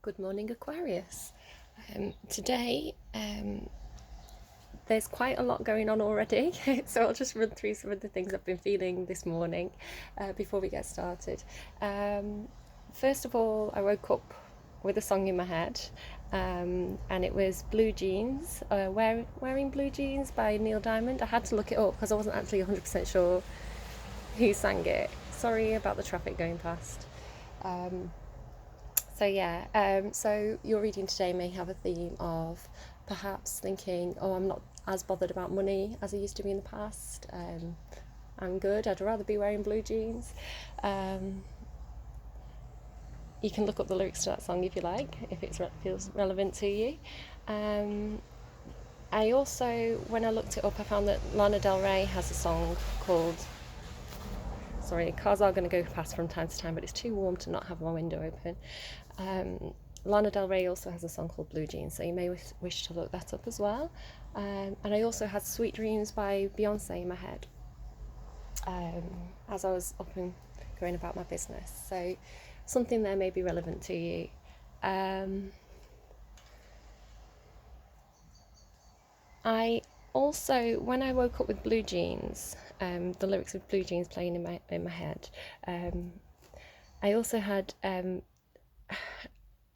Good morning, Aquarius. Today, there's quite a lot going on already, so I'll just run through some of the things I've been feeling this morning before we get started. First of all, I woke up with a song in my head, and it was Blue Jeans, Wearing Blue Jeans by Neil Diamond. I had to look it up because I wasn't actually 100% sure who sang it. Sorry about the traffic going past. So your reading today may have a theme of perhaps thinking, oh, I'm not as bothered about money as I used to be in the past. I'm good, I'd rather be wearing blue jeans. You can look up the lyrics to that song if you like, if it feels relevant to you. I also, when I looked it up, I found that Lana Del Rey has a song called... Sorry, cars are going to go past from time to time, but it's too warm to not have my window open. Lana Del Rey also has a song called Blue Jeans, so you may wish to look that up as well. And I also had Sweet Dreams by Beyonce in my head as I was up and going about my business. So something there may be relevant to you. I also, when I woke up with Blue Jeans, the lyrics of Blue Jeans playing in my head, I also had...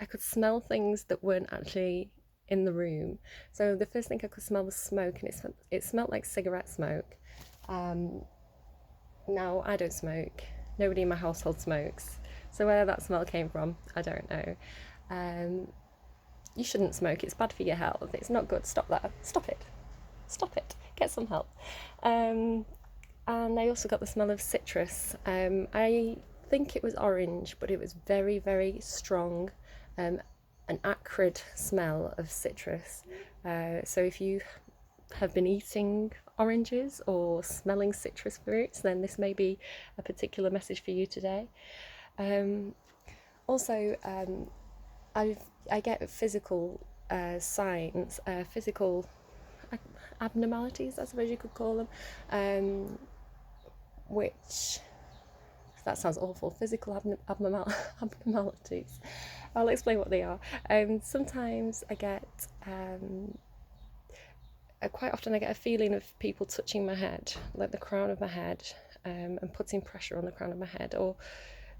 I could smell things that weren't actually in the room. So the first thing I could smell was smoke, and it smelled like cigarette smoke. Now, I don't smoke. Nobody in my household smokes. So where that smell came from, I don't know. You shouldn't smoke. It's bad for your health. It's not good. Stop that. Stop it. Stop it. Get some help. And I also got the smell of citrus. I think it was orange, but it was very, very strong. An acrid smell of citrus. So if you have been eating oranges or smelling citrus fruits, then this may be a particular message for you today. Also, I get physical signs, physical abnormalities, I suppose you could call them, which... that sounds awful. Physical abnormalities. I'll explain what they are. Sometimes I get, quite often I get a feeling of people touching my head, like the crown of my head, and putting pressure on the crown of my head.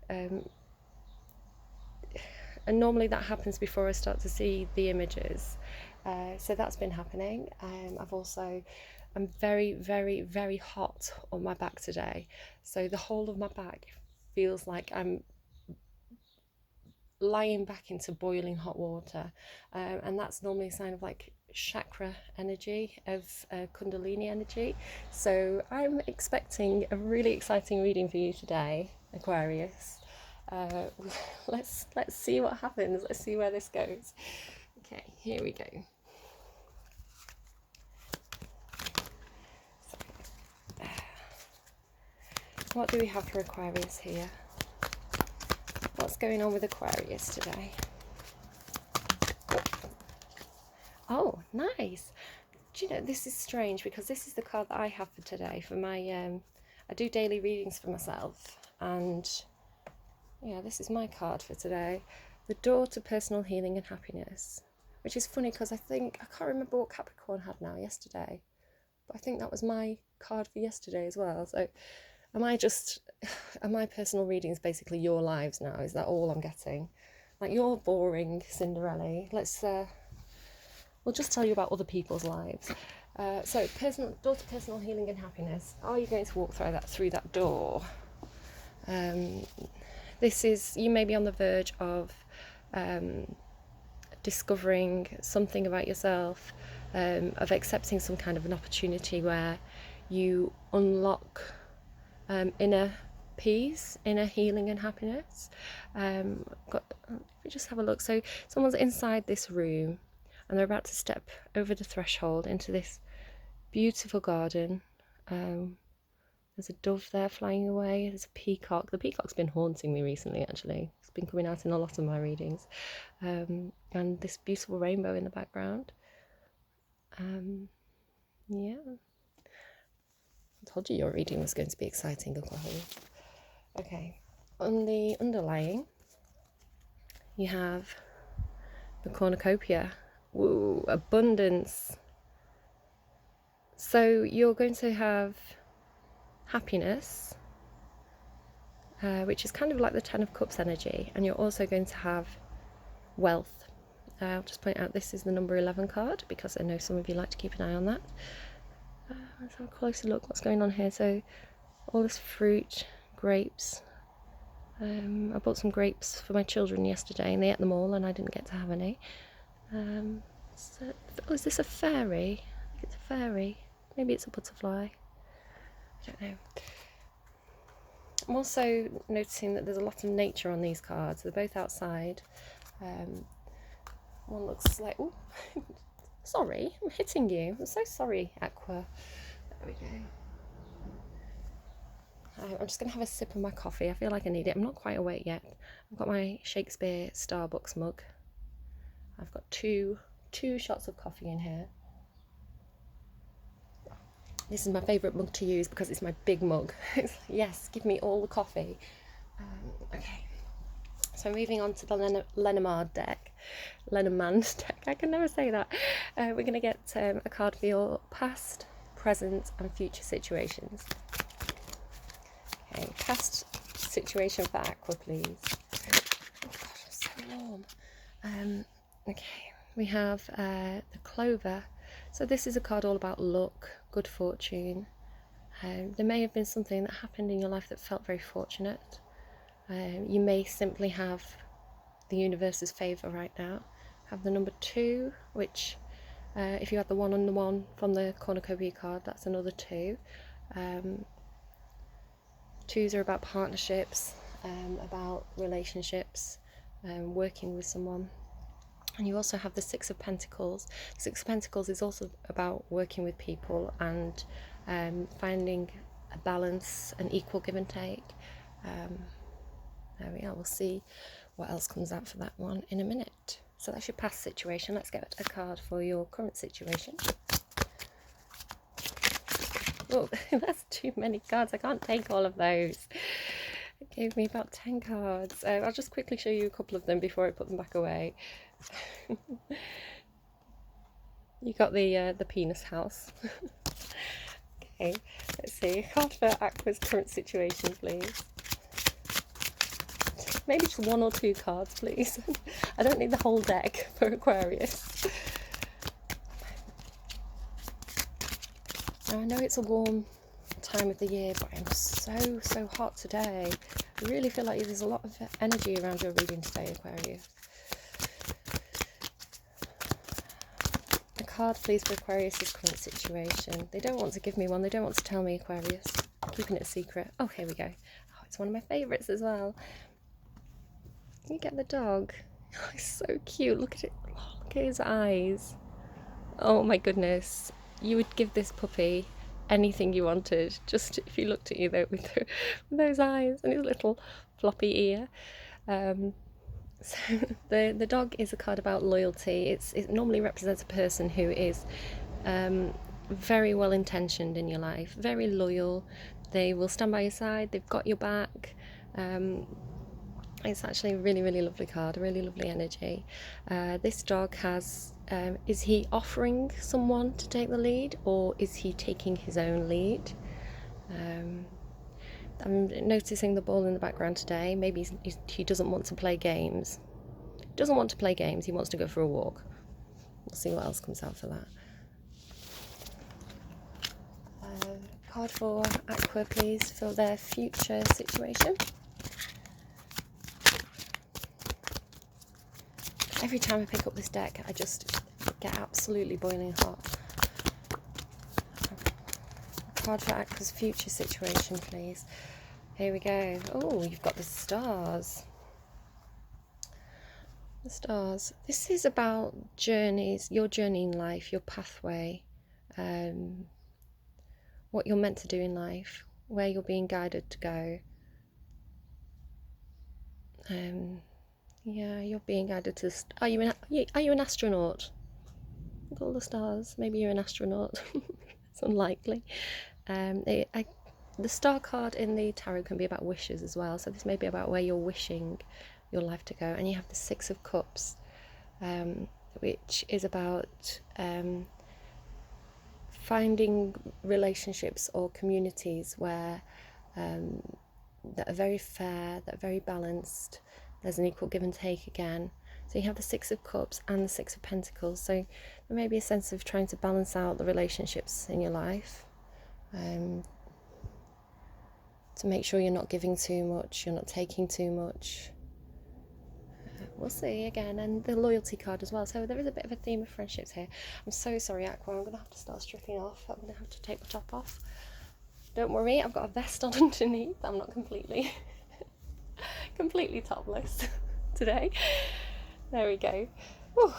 And normally that happens before I start to see the images. So that's been happening. I'm very, very, very hot on my back today. So the whole of my back feels like I'm lying back into boiling hot water. And that's normally a sign of like chakra energy, of kundalini energy. So I'm expecting a really exciting reading for you today, Aquarius. Let's see what happens. Let's see where this goes. Okay, here we go. What do we have for Aquarius here? What's going on with Aquarius today? Oh, nice. Do you know, this is strange because this is the card that I have for today for my... I do daily readings for myself, and yeah, this is my card for today. The Door to Personal Healing and Happiness. Which is funny because I can't remember what Capricorn had now yesterday, but I think that was my card for yesterday as well. So are my personal readings basically your lives now? Is that all I'm getting? Like, you're boring, Cinderella. We'll just tell you about other people's lives. So, Door to Personal Healing and Happiness. Are you going to walk through that door? You may be on the verge of discovering something about yourself, of accepting some kind of an opportunity where you unlock inner peace, inner healing and happiness. Let me just have a look. So someone's inside this room and they're about to step over the threshold into this beautiful garden. There's a dove there flying away. There's a peacock. The peacock's been haunting me recently, actually. It's been coming out in a lot of my readings. And this beautiful rainbow in the background. Yeah. I told you your reading was going to be exciting, Oklahoma. Okay. On the underlying, you have the cornucopia. Ooh, abundance. So you're going to have happiness, which is kind of like the Ten of Cups energy, and you're also going to have wealth. I'll just point out this is the number 11 card because I know some of you like to keep an eye on that. Let's have a closer look what's going on here. So all this fruit, grapes. I bought some grapes for my children yesterday and they ate them all and I didn't get to have any. Is this a fairy? I think it's a fairy. Maybe it's a butterfly. I don't know. I'm also noticing that there's a lot of nature on these cards. They're both outside. One looks like... Oh, sorry, I'm hitting you. I'm so sorry, Aqua. There we go. I'm just going to have a sip of my coffee. I feel like I need it. I'm not quite awake yet. I've got my Shakespeare Starbucks mug. I've got two shots of coffee in here. This is my favourite mug to use because it's my big mug. Yes, give me all the coffee. Okay. So moving on to the Lenormand deck. Lenormand deck, I can never say that. We're going to get a card for your past, present and future situations. Okay, past situation for Aqua, please. Oh gosh, I'm so warm. Okay, we have the Clover. So this is a card all about luck, good fortune. There may have been something that happened in your life that felt very fortunate. You may simply have the universe's favour right now. Have the number 2, which if you had the 1 on the 1 from the cornucopia card, that's another 2. 2s are about partnerships, about relationships, working with someone. And you also have the 6 of Pentacles. 6 of Pentacles is also about working with people and finding a balance, an equal give and take. There we are. We'll see what else comes out for that one in a minute. So that's your past situation. Let's get a card for your current situation. Oh, that's too many cards. I can't take all of those. It gave me about 10 cards. I'll just quickly show you a couple of them before I put them back away. You got the penis house. Okay, let's see. A card for Aqua's current situation, please. Maybe just 1 or 2 cards, please. I don't need the whole deck for Aquarius. Now, I know it's a warm time of the year, but I'm so hot today. I really feel like there's a lot of energy around your reading today, Aquarius. A card, please, for Aquarius's current situation. They don't want to give me one. They don't want to tell me, Aquarius. I'm keeping it a secret. Oh, here we go. Oh, it's one of my favourites as well. You get the dog. Oh, he's so cute. Look at it. Oh, look at his eyes. Oh my goodness. You would give this puppy anything you wanted, just if he looked at you though with those eyes and his little floppy ear. So the dog is a card about loyalty. It normally represents a person who is very well intentioned in your life, very loyal. They will stand by your side. They've got your back. It's actually a really lovely card, a really lovely energy. This dog has, is he offering someone to take the lead, or is he taking his own lead? I'm noticing the ball in the background today. Maybe he doesn't want to play games. He doesn't want to play games, he wants to go for a walk. We'll see what else comes out for that. Card for Aqua, please, for their future situation. Every time I pick up this deck, I just get absolutely boiling hot. A card for Aqua's future situation, please. Here we go. Oh, you've got the stars. The stars. This is about journeys, your journey in life, your pathway, what you're meant to do in life, where you're being guided to go. Yeah, you're being guided to... Are you an astronaut? Look at all the stars. Maybe you're an astronaut. It's unlikely. The star card in the tarot can be about wishes as well. So this may be about where you're wishing your life to go. And you have the 6 of Cups. which is about finding relationships or communities where that are very fair, that are very balanced. There's an equal give and take again. So you have the Six of Cups and the Six of Pentacles. So there may be a sense of trying to balance out the relationships in your life, to make sure you're not giving too much, you're not taking too much. We'll see again. And the loyalty card as well. So there is a bit of a theme of friendships here. I'm so sorry, Aqua. I'm going to have to start stripping off. I'm going to have to take my top off. Don't worry, I've got a vest on underneath. I'm not completely topless today. There we go. Whew.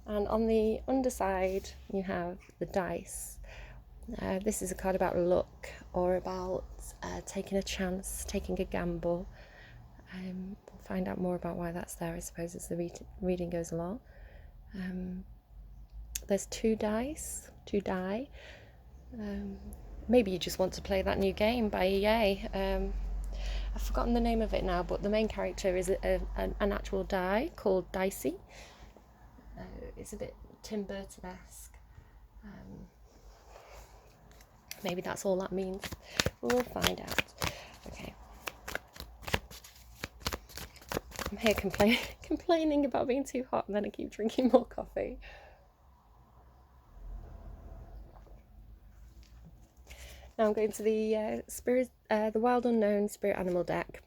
And on the underside, you have the dice. This is a card about luck, or about taking a chance, taking a gamble. We'll find out more about why that's there, I suppose, as the reading goes along. There's two die. Maybe you just want to play that new game by EA. I've forgotten the name of it now, but the main character is an actual die called Dicey. It's a bit Tim Burton-esque. Maybe that's all that means. We'll find out. Okay. I'm here complaining about being too hot, and then I keep drinking more coffee. Now I'm going to the the Wild Unknown Spirit Animal deck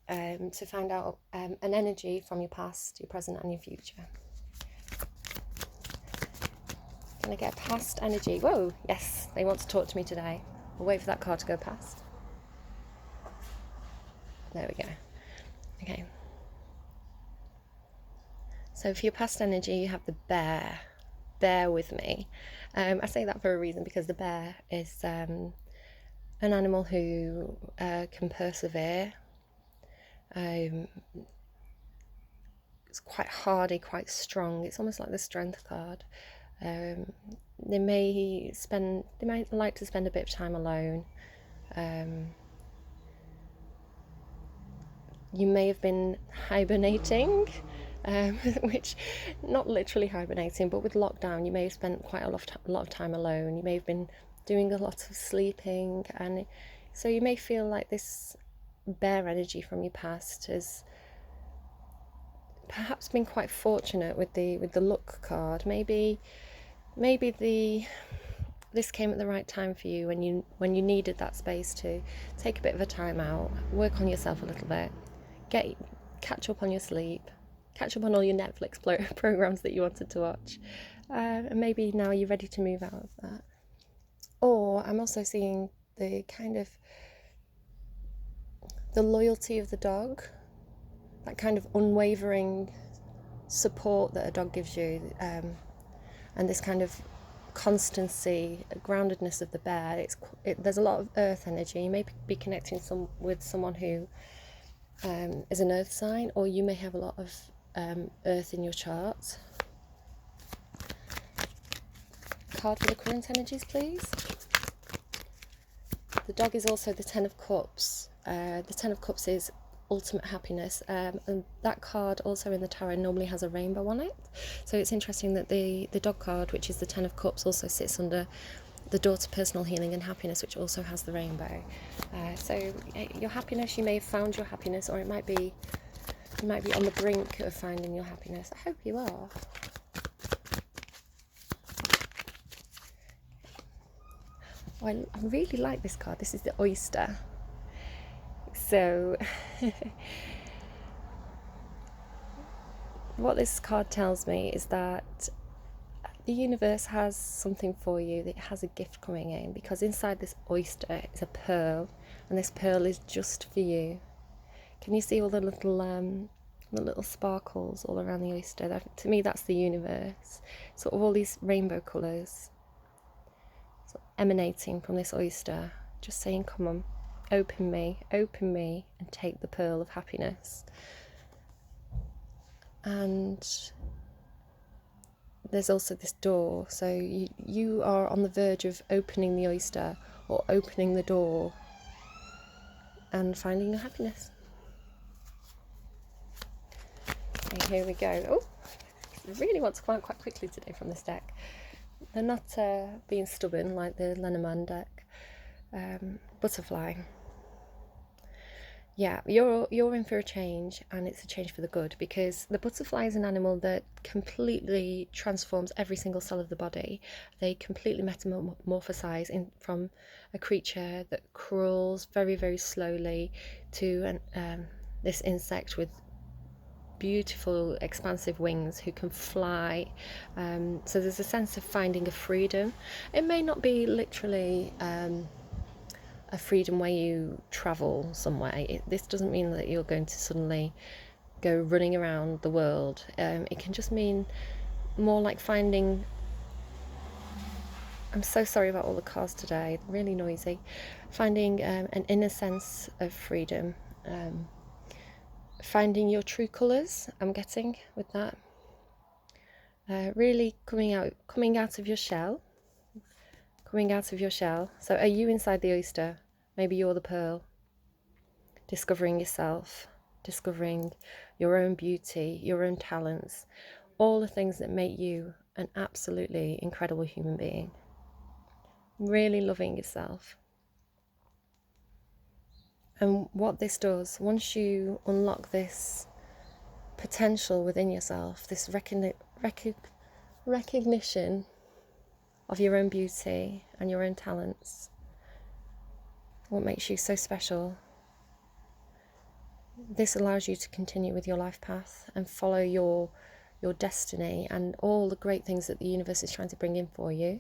to find out an energy from your past, your present, and your future. Can I get a past energy? Whoa, yes, they want to talk to me today. We'll wait for that card to go past. There we go. Okay. So for your past energy, you have the bear. Bear with me. I say that for a reason, because the bear is an animal who can persevere. It's quite hardy, quite strong. It's almost like the strength card. They might like to spend a bit of time alone. You may have been hibernating, which, not literally hibernating, but with lockdown, you may have spent quite a lot of time alone. You may have been doing a lot of sleeping, and so you may feel like this bear energy from your past has perhaps been quite fortunate with the luck card. Maybe this came at the right time for you when you needed that space to take a bit of a time out, work on yourself a little bit, catch up on your sleep, catch up on all your Netflix programs that you wanted to watch, and maybe now you're ready to move out of that. Or I'm also seeing the kind of the loyalty of the dog, that kind of unwavering support that a dog gives you, and this kind of constancy, groundedness of the bear. There's a lot of earth energy. You may be connecting with someone who is an earth sign, or you may have a lot of earth in your chart. Card for the current energies, please. The dog is also the Ten of Cups. The Ten of Cups is ultimate happiness, and that card also in the tarot normally has a rainbow on it. So it's interesting that the dog card, which is the Ten of Cups, also sits under the door to personal healing and happiness, which also has the rainbow. So your happiness, you may have found your happiness, or you might be on the brink of finding your happiness. I hope you are. Oh, I really like this card. This is the Oyster. So what this card tells me is that the universe has something for you. It has a gift coming in, because inside this oyster is a pearl, and this pearl is just for you. Can you see all the little sparkles all around the oyster? To me, that's the universe. Sort of all these rainbow colours emanating from this oyster, just saying, come on, open me, and take the pearl of happiness. And there's also this door, so you are on the verge of opening the oyster, or opening the door, and finding your happiness. here we go. Oh, I really want to come out quite quickly today from this deck. They're not being stubborn like the Lana deck. Butterfly. Yeah, you're in for a change, and it's a change for the good, because the butterfly is an animal that completely transforms every single cell of the body. They completely metamorphosize from a creature that crawls very, very slowly to this insect with beautiful expansive wings who can fly. So there's a sense of finding a freedom. It may not be literally a freedom where you travel somewhere. This doesn't mean that you're going to suddenly go running around the world. It can just mean more like finding... I'm so sorry about all the cars today, really noisy. Finding an inner sense of freedom. Finding your true colours, I'm getting with that. Really coming out of your shell. Coming out of your shell. So are you inside the oyster? Maybe you're the pearl. Discovering yourself, discovering your own beauty, your own talents, all the things that make you an absolutely incredible human being. Really loving yourself. And what this does, once you unlock this potential within yourself, this recognition of your own beauty and your own talents, what makes you so special, this allows you to continue with your life path and follow your destiny and all the great things that the universe is trying to bring in for you.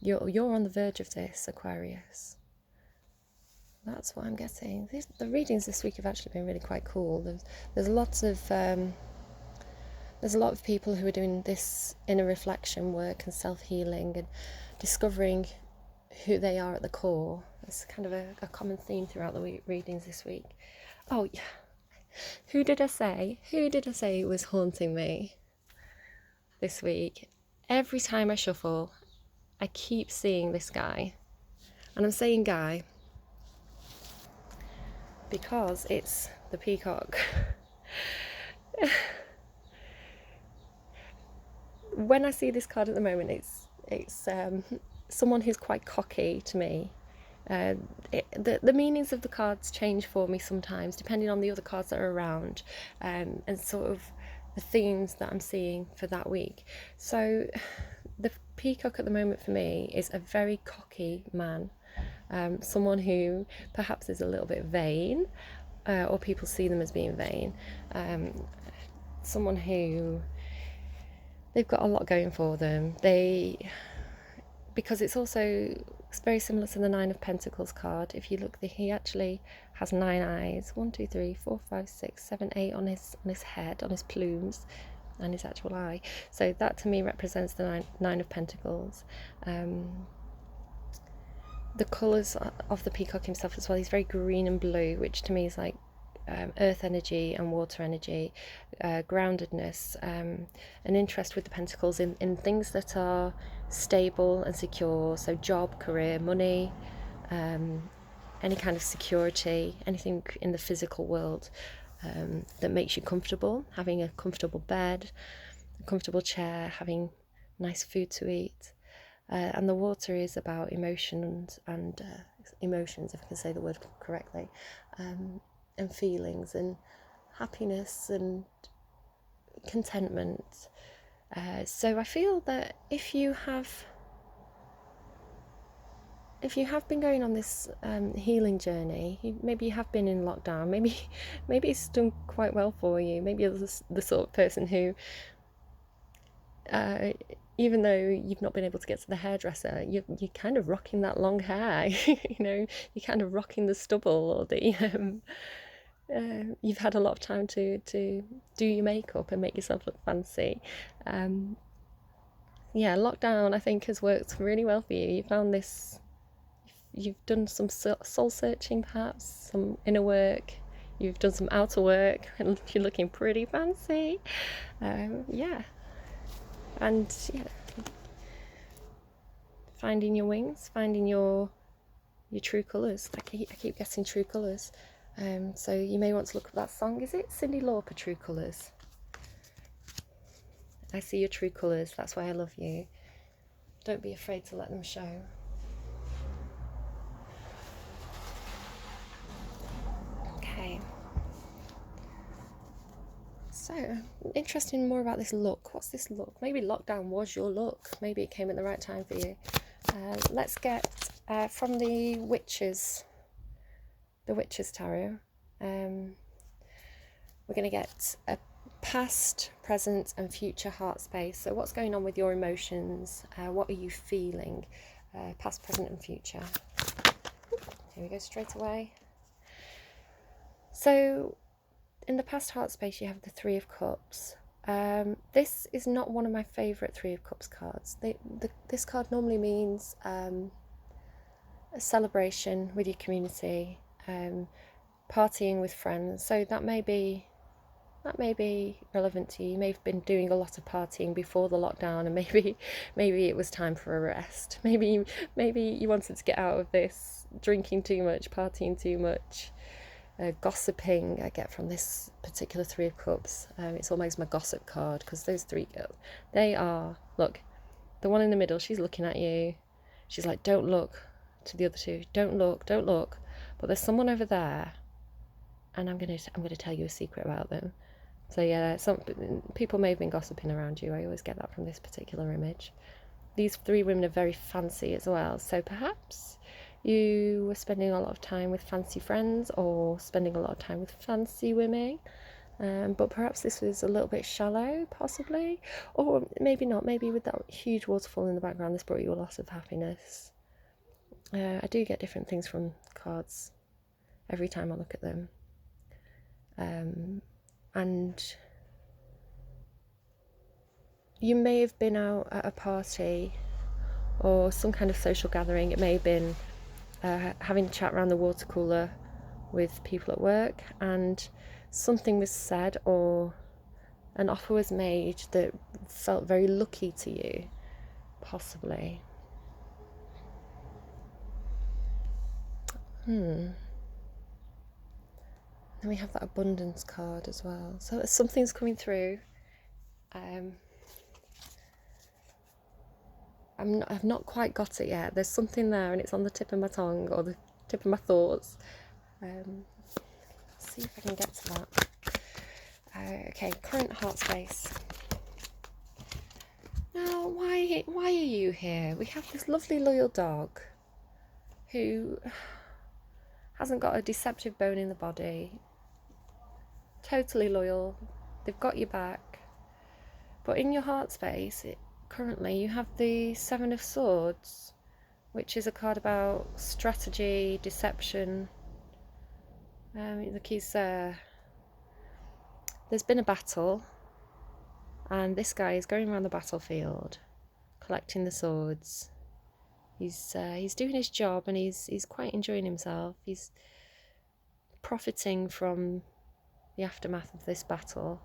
You're on the verge of this, Aquarius. That's what I'm getting. The readings this week have actually been really quite cool. There's lots of there's a lot of people who are doing this inner reflection work and self-healing and discovering who they are at the core. It's kind of a common theme throughout the readings this week. Oh yeah, who did I say was haunting me this week? Every time I shuffle, I keep seeing this guy, and I'm saying guy because it's the peacock. When I see this card at the moment, it's someone who's quite cocky to me. The meanings of the cards change for me sometimes depending on the other cards that are around, and sort of the themes that I'm seeing for that week. So the peacock at the moment for me is a very cocky man, someone who perhaps is a little bit vain, or people see them as being vain, someone who they've got a lot going for them. Because it's very similar to the Nine of Pentacles card. If you look, he actually has 9 eyes. 1, 2, 3, 4, 5, 6, 7, 8 on his head, on his plumes, and his actual eye. So that to me represents the Nine of Pentacles. The colours of the peacock himself as well. He's very green and blue, which to me is like earth energy and water energy, groundedness, an interest with the pentacles in things that are stable and secure. So job, career, money, any kind of security, anything in the physical world that makes you comfortable, having a comfortable bed, a comfortable chair, having nice food to eat. And the water is about emotions and emotions, if I can say the word correctly, and feelings and happiness and contentment. So I feel that if you have been going on this healing journey, maybe you have been in lockdown, maybe it's done quite well for you. Maybe you're the sort of person who, even though you've not been able to get to the hairdresser, you're kind of rocking that long hair. You're kind of rocking the stubble, or the you've had a lot of time to do your makeup and make yourself look fancy. Yeah, lockdown I think has worked really well for you. You found this, you've done some soul searching, perhaps some inner work, you've done some outer work, and you're looking pretty fancy. Yeah, and yeah, finding your wings, finding your true colours. I keep getting true colours. So you may want to look at that song. Is it Cyndi Lauper, True Colours? I see your true colours, that's why I love you. Don't be afraid to let them show. Okay. So, interested more about this look. What's this look? Maybe lockdown was your look. Maybe it came at the right time for you. Let's get from the Witches Tarot. We're going to get a past, present and future heart space. So what's going on with your emotions? What are you feeling? Past, present and future. Here we go straight away. So in the past heart space you have the Three of Cups. This is not one of my favourite Three of Cups cards. This card normally means a celebration with your community, partying with friends. So that may be relevant to you. You may have been doing a lot of partying before the lockdown, and maybe it was time for a rest. Maybe you wanted to get out of this, drinking too much, partying too much, gossiping. I get from this particular Three of Cups. It's almost my gossip card, because those three girls, they are, look, the one in the middle, she's looking at you. She's like, don't look. To the other two, don't look. But there's someone over there, and I'm gonna tell you a secret about them. So yeah, some people may have been gossiping around you. I always get that from this particular image. These three women are very fancy as well. So perhaps you were spending a lot of time with fancy friends, or spending a lot of time with fancy women. But perhaps this was a little bit shallow, possibly. Or maybe not. Maybe with that huge waterfall in the background, this brought you a lot of happiness. I do get different things from cards every time I look at them. And you may have been out at a party or some kind of social gathering. It may have been having a chat around the water cooler with people at work, and something was said or an offer was made that felt very lucky to you, possibly. Then we have that abundance card as well. So something's coming through. I've not quite got it yet. There's something there, and it's on the tip of my tongue, or the tip of my thoughts. Let's see if I can get to that. Okay, current heart space. Now, why are you here? We have this lovely loyal dog who hasn't got a deceptive bone in the body. Totally loyal. They've got your back. But in your heart space, currently you have the Seven of Swords, which is a card about strategy, deception. Look, there's been a battle, and this guy is going around the battlefield collecting the swords. He's doing his job, and he's quite enjoying himself. He's profiting from the aftermath of this battle.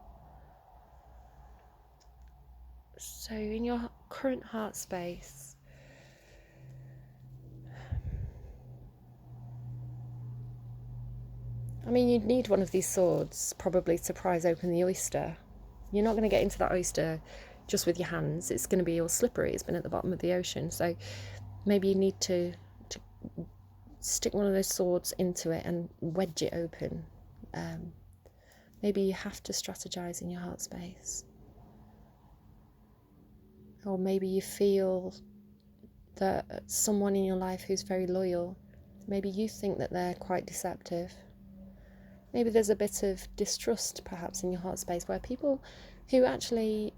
So in your current heart space, I mean, you'd need one of these swords probably to prise open the oyster. You're not going to get into that oyster just with your hands. It's going to be all slippery. It's been at the bottom of the ocean. So maybe you need to stick one of those swords into it and wedge it open. Maybe you have to strategize in your heart space. Or maybe you feel that someone in your life who's very loyal, maybe you think that they're quite deceptive. Maybe there's a bit of distrust perhaps in your heart space, where people who actually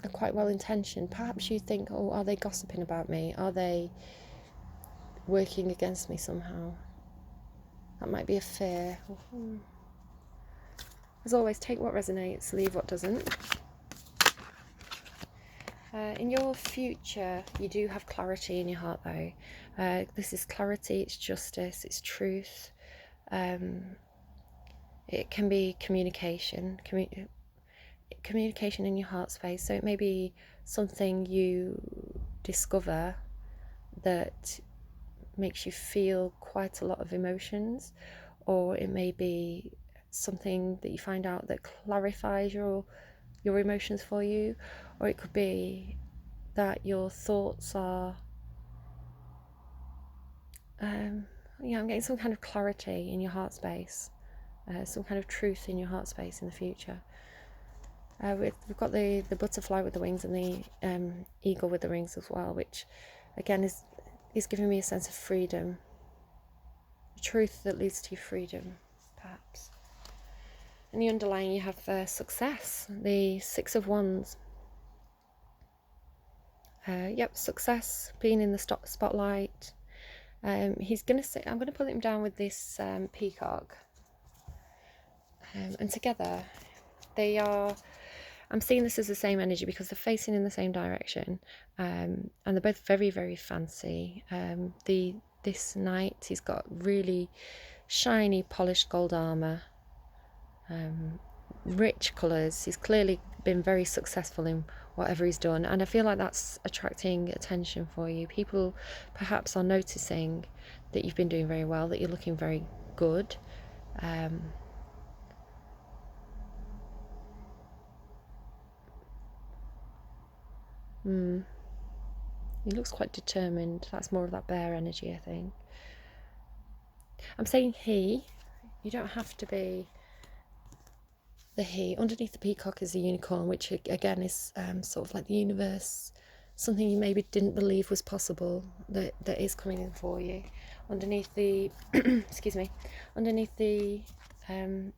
are quite well intentioned, perhaps you think, oh, are they gossiping about me? Are they working against me somehow? That might be a fear. As always, take what resonates, leave what doesn't. In your future, you do have clarity in your heart, though. This is clarity, it's justice, it's truth. It can be communication in your heart space. So it may be something you discover that makes you feel quite a lot of emotions, or it may be something that you find out that clarifies your emotions for you, or it could be that your thoughts are I'm getting some kind of clarity in your heart space, some kind of truth in your heart space in the future. We've got the butterfly with the wings and the eagle with the rings as well, which again is giving me a sense of freedom, truth that leads to freedom, perhaps. And the underlying, you have success, the Six of Wands. Success, being in the spotlight. He's going to say, I'm going to put him down with this peacock. And together, they are, I'm seeing this as the same energy because they're facing in the same direction. And they're both very, very fancy. This knight, he's got really shiny, polished gold armour. Rich colours. He's clearly been very successful in whatever he's done, and I feel like that's attracting attention for you. People perhaps are noticing that you've been doing very well, that you're looking very good. He looks quite determined. That's more of that bear energy, I think. I'm saying he. You don't have to be the he. Underneath the peacock is the unicorn, which again is sort of like the universe, something you maybe didn't believe was possible that is coming in for you. Underneath the excuse me, underneath the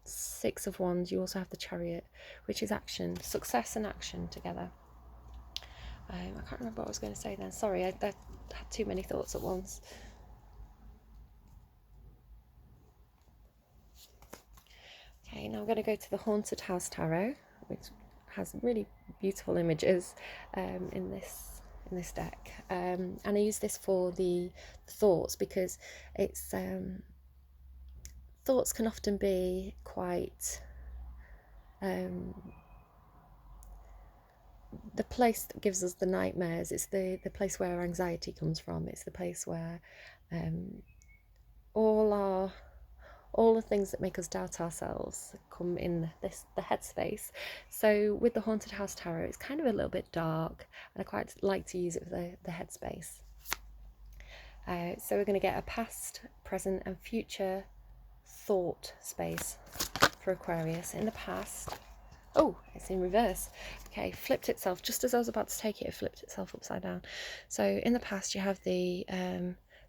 Six of Wands, you also have the Chariot, which is action, success and action together. I can't remember what I was going to say then. Sorry, I had too many thoughts at once. Okay, now I'm going to go to the Haunted House Tarot, which has really beautiful images in this deck, and I use this for the thoughts because it's thoughts can often be quite the place that gives us the nightmares. It's the place where anxiety comes from. It's the place where all the things that make us doubt ourselves come in the headspace. So with the Haunted House Tarot, it's kind of a little bit dark, and I quite like to use it for the headspace. So we're going to get a past, present and future thought space for Aquarius. In the past, oh, it's in reverse. Okay, flipped itself. Just as I was about to take it, it flipped itself upside down. So in the past, you have the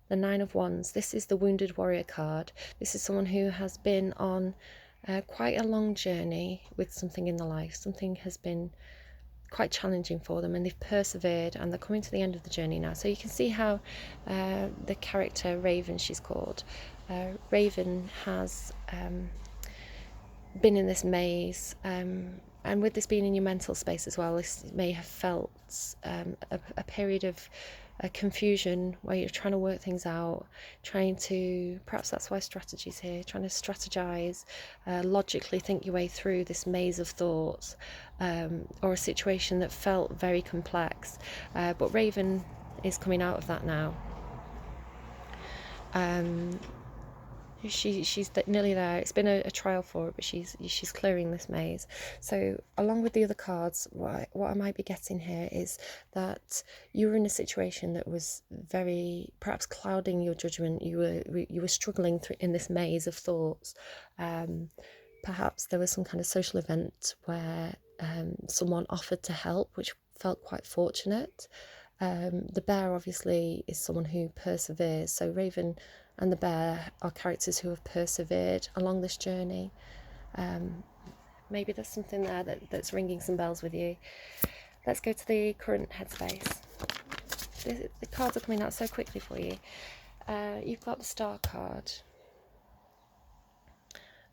Nine of Wands. This is the Wounded Warrior card. This is someone who has been on quite a long journey with something in their life. Something has been quite challenging for them, and they've persevered, and they're coming to the end of the journey now. So you can see how the character Raven, she's called, Raven has been in this maze, and with this being in your mental space as well, this may have felt a period of confusion where you're trying to work things out, perhaps that's why strategy's here, trying to strategize, logically think your way through this maze of thoughts, or a situation that felt very complex, but Raven is coming out of that now. She's nearly there. It's been a trial for her, but she's clearing this maze. So along with the other cards, what I might be getting here is that you were in a situation that was very, perhaps clouding your judgment. You were struggling in this maze of thoughts. Perhaps there was some kind of social event where someone offered to help, which felt quite fortunate. The bear obviously is someone who perseveres. So Raven and the bear are characters who have persevered along this journey. Maybe there's something there that's ringing some bells with you. Let's go to the current headspace. The cards are coming out so quickly for you. You've got the Star card.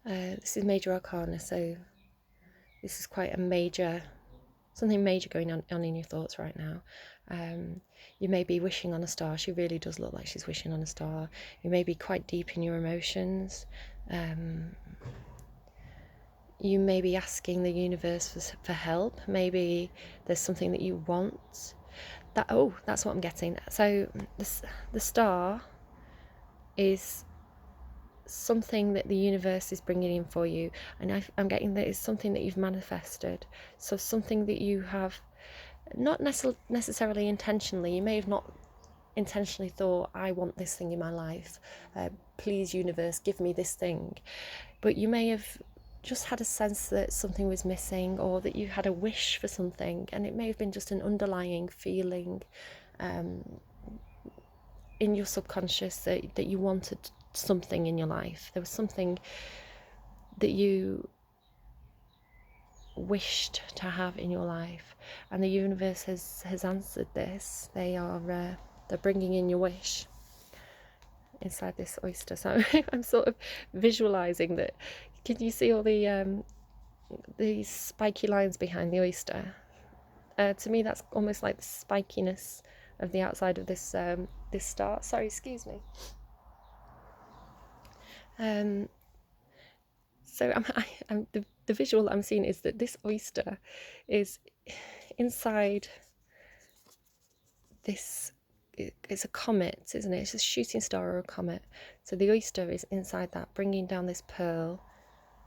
This is Major Arcana, so this is quite something major going on in your thoughts right now. You may be wishing on a star. She really does look like she's wishing on a star. You may be quite deep in your emotions. You may be asking the universe for help. Maybe there's something that you want. That's what I'm getting. So the star is something that the universe is bringing in for you, and I'm getting that it's something that you've manifested. So something that you have not necessarily intentionally, you may have not intentionally thought, I want this thing in my life, please universe give me this thing, but you may have just had a sense that something was missing, or that you had a wish for something, and it may have been just an underlying feeling in your subconscious that you wanted something in your life. There was something that you wished to have in your life, and the universe has answered this. They're bringing in your wish inside this oyster. So I'm sort of visualizing that. Can you see all these spiky lines behind the oyster? To me, that's almost like the spikiness of the outside of this this star. Sorry, excuse me. So the visual I'm seeing is that this oyster is inside this. It's a comet, isn't it? It's a shooting star or a comet. So the oyster is inside that, bringing down this pearl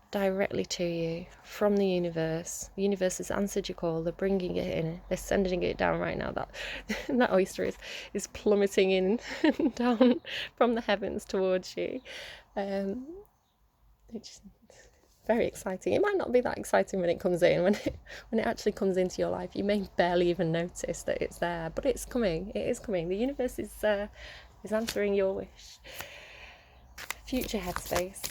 directly to you from the universe. The universe has answered your call. They're bringing it in. They're sending it down right now. That oyster is plummeting in down from the heavens towards you. It's very exciting. It might not be that exciting when it comes in. When it actually comes into your life, you may barely even notice that it's there, but it's coming. It is coming. The universe is answering your wish. Future headspace.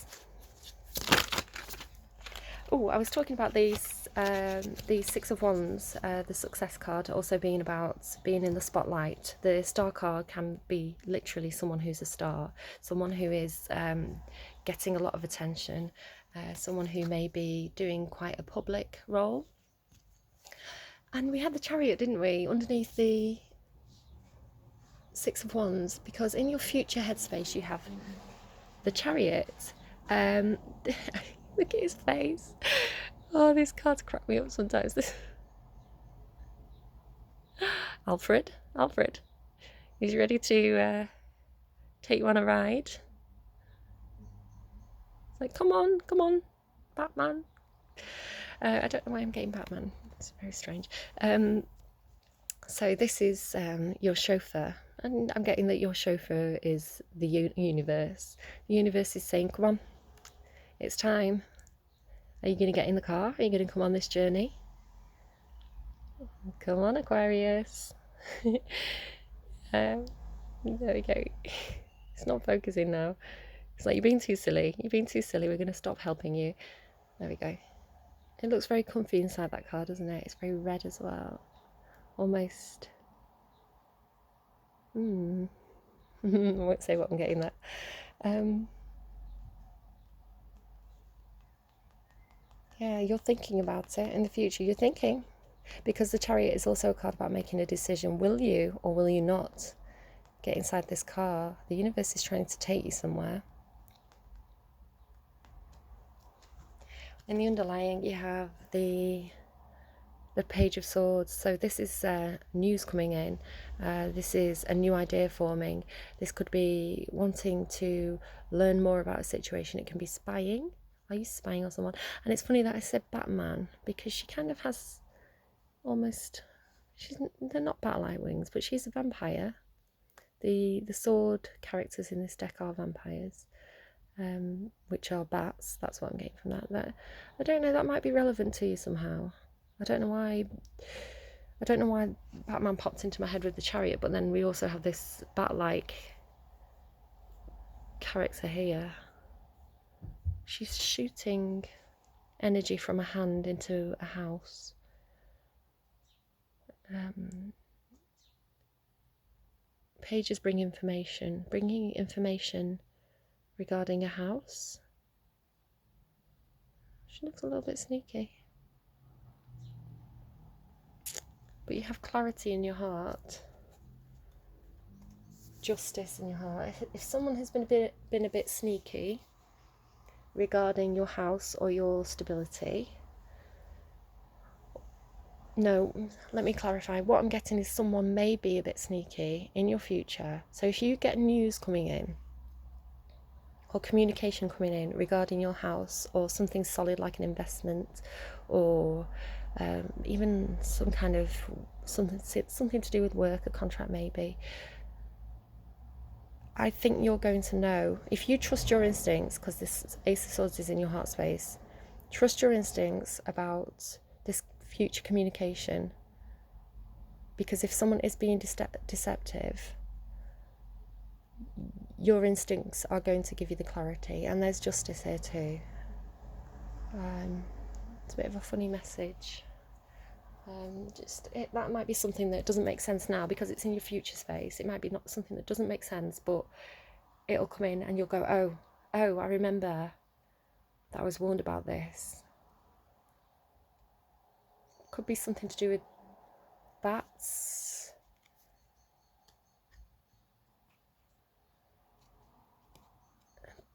Oh, I was talking about these Six of Wands, the Success card, also being about being in the spotlight. The Star card can be literally someone who's a star, someone who is getting a lot of attention, someone who may be doing quite a public role. And we had the Chariot, didn't we, underneath the Six of Wands, because in your future headspace you have the Chariot. Look at his face. Oh, these cards crack me up sometimes. Alfred, he's ready to take you on a ride. It's like, come on, Batman. I don't know why I'm getting Batman. It's very strange. So this is your chauffeur, and I'm getting that your chauffeur is the universe. The universe is saying, come on, it's time. Are you going to get in the car? Are you going to come on this journey? Come on, Aquarius. There we go. It's not focusing now. It's like, you're being too silly. We're going to stop helping you. There we go. It looks very comfy inside that car, doesn't it? It's very red as well. Almost. I won't say what I'm getting there. Yeah, you're thinking about it in the future. You're thinking, because the Chariot is also a card about making a decision. Will you or will you not get inside this car? The universe is trying to take you somewhere. In the underlying, you have the Page of Swords. So this is news coming in. This is a new idea forming. This could be wanting to learn more about a situation. It can be spying. Are you spying on someone? And it's funny that I said Batman, because she kind of has almost, they're not bat-like wings, but she's a vampire. The sword characters in this deck are vampires, which are bats. That's what I'm getting from that. I don't know, that might be relevant to you somehow. I don't know why Batman popped into my head with the Chariot, but then we also have this bat-like character here. She's shooting energy from a hand into a house. Pages bringing information regarding a house. She looks a little bit sneaky. But you have clarity in your heart, justice in your heart. If someone has been a bit sneaky regarding your house or your stability, no, let me clarify. What I'm getting is someone may be a bit sneaky in your future. So if you get news coming in, or communication coming in regarding your house, or something solid like an investment, or even some kind of something to do with work, a contract maybe. I think you're going to know, if you trust your instincts, because this Ace of Swords is in your heart space, trust your instincts about this future communication, because if someone is being deceptive, your instincts are going to give you the clarity, and there's justice here too. It's a bit of a funny message. That might be something that doesn't make sense now because it's in your future space. It might be not something that doesn't make sense, but it'll come in and you'll go, oh, I remember that I was warned about this. Could be something to do with bats.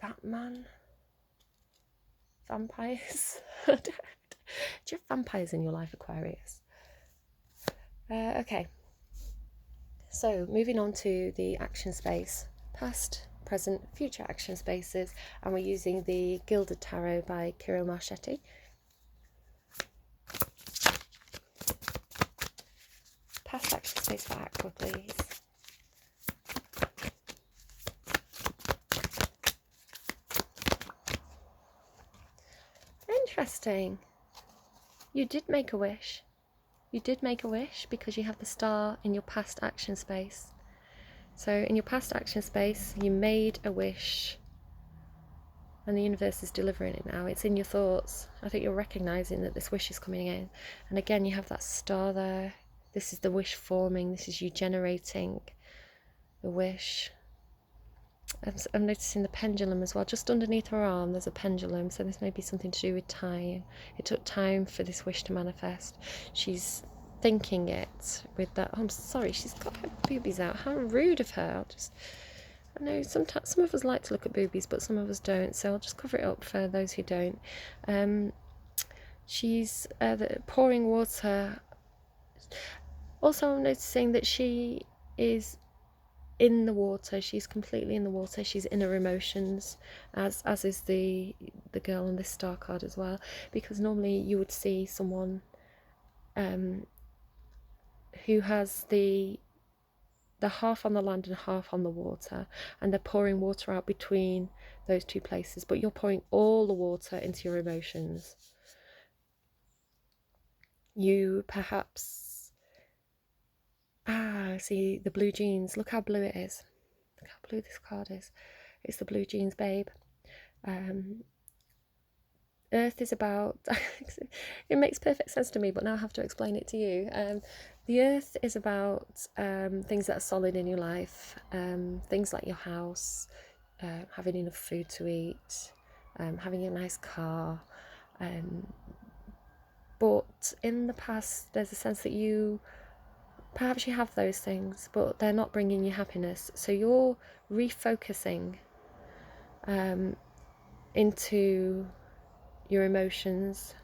Batman. Vampires. Do you have vampires in your life, Aquarius? Okay. So moving on to the action space. Past, present, future action spaces, and we're using the Gilded Tarot by Kiro Marchetti. Past action space for Aqua, please. Interesting. You did make a wish. You did make a wish because you have the star in your past action space. So in your past action space, you made a wish and the universe is delivering it now. It's in your thoughts. I think you're recognizing that this wish is coming in. And again, you have that star there. This is the wish forming. This is you generating the wish. I'm noticing the pendulum as well. Just underneath her arm, there's a pendulum. So this may be something to do with time. It took time for this wish to manifest. She's thinking it with that. Oh, I'm sorry, she's got her boobies out. How rude of her. I know sometimes some of us like to look at boobies, but some of us don't. So I'll just cover it up for those who don't. She's pouring water. Also, I'm noticing that she is in the water. She's completely in the water. She's in her emotions, as is the girl on this star card as well, because normally you would see someone who has the half on the land and half on the water, and they're pouring water out between those two places, but you're pouring all the water into your emotions. You perhaps see the blue jeans. Look how blue it is. Look how blue this card is. It's the blue jeans, babe. Earth is about it makes perfect sense to me, but now I have to explain it to you. The earth is about things that are solid in your life, things like your house, having enough food to eat, having a nice car, but in the past there's a sense that you have those things, but they're not bringing you happiness. So you're refocusing into your emotions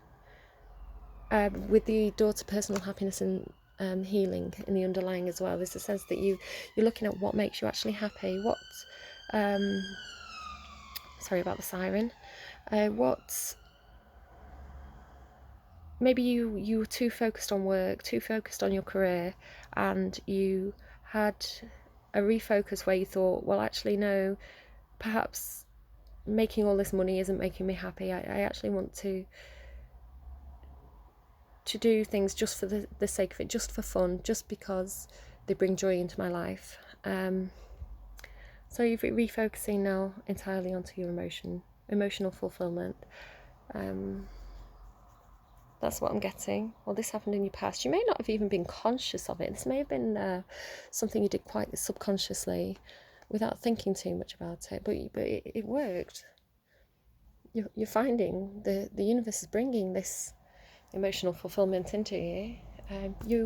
with the door to personal happiness and healing in the underlying as well. There's a sense that you're looking at what makes you actually happy. What sorry about the siren. Maybe you were too focused on work, too focused on your career, and you had a refocus where you thought, well, actually no, perhaps making all this money isn't making me happy. I actually want to do things just for the sake of it, just for fun, just because they bring joy into my life. So you're refocusing now entirely onto your emotional fulfillment. That's what I'm getting. Well, this happened in your past. You may not have even been conscious of it. This may have been something you did quite subconsciously without thinking too much about it, but it worked. You're finding the universe is bringing this emotional fulfillment into you. You're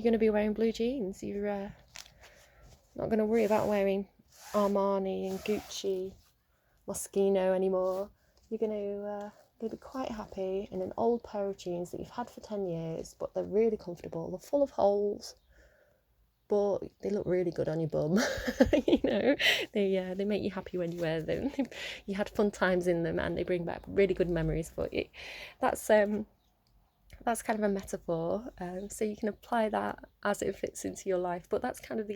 going to be wearing blue jeans. You're not going to worry about wearing Armani and Gucci, Moschino anymore. You're going to be quite happy in an old pair of jeans that you've had for 10 years, but they're really comfortable. They're full of holes, but they look really good on your bum. You know, they make you happy when you wear them. You had fun times in them, and they bring back really good memories for you. That's kind of a metaphor, so you can apply that as it fits into your life, but that's kind of the